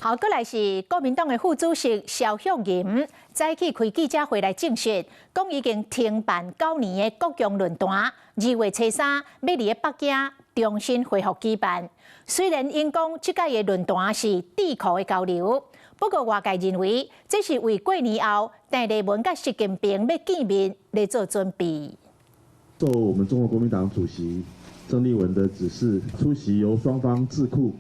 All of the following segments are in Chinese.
好，过来是国民党的副主席肖旭银早起开记者会来证实，讲已经停办9年的国共论坛，2月初3要伫北京重新恢复举办。虽然因讲这届的论坛是智库的交流，不过外界认为这是为过年后邓丽文甲习近平要见面来做准备。受我们中国国民党主席郑丽文的指示，出席由双方智库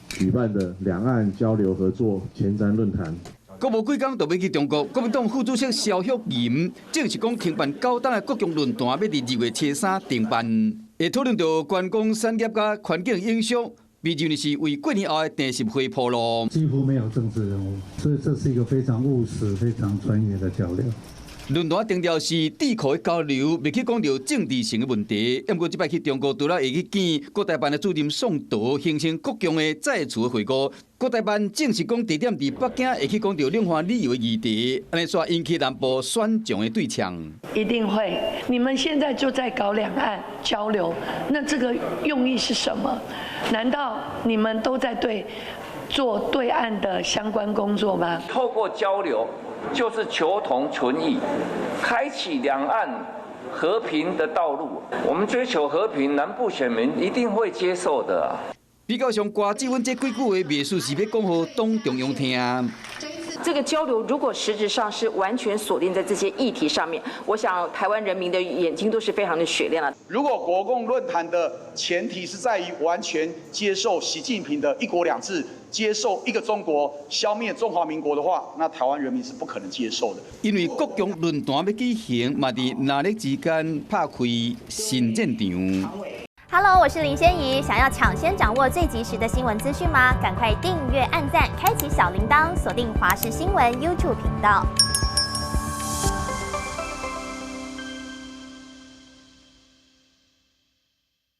举办的两岸交流合作前瞻论坛。国无几天就要去中国，国民党副主席肖旭银正是讲停办9档的国共论坛，要伫2月初3停办，会讨论到观光产业甲环境影响，被认为是为过年后的定时恢复咯。几乎没有政治人物，所以这是一个非常务实、非常专业的交流。论坛定调是智库的交流，未去讲到政治性的问题。不过这摆去中国，除了会去见国台办的主任宋涛，形成国共的再次的会晤。国台办正式讲地点伫北京，会去讲到两岸旅游的议题，安尼煞引起南部选将的对呛。一定会，你们现在就在搞两岸交流，那这个用意是什么？难道你们都在做对岸的相关工作吗？透过交流，就是求同存异，开启两岸和平的道路。我们追求和平，南部选民一定会接受的啊。比较上，瓜子阮这几句话，描述是要讲互党中央听。这个交流如果实质上是完全锁定在这些议题上面，我想台湾人民的眼睛都是非常的雪亮了。如果国共论坛的前提是在于完全接受习近平的一国两制，接受一个中国，消灭中华民国的话，那台湾人民是不可能接受的。因为国共论坛要举行，嘛伫哪日之间拍开新战场。Hello， 我是林仙怡。想要抢先掌握最及时的新闻资讯吗？赶快订阅、按赞、开启小铃铛，锁定华视新闻 YouTube 频道。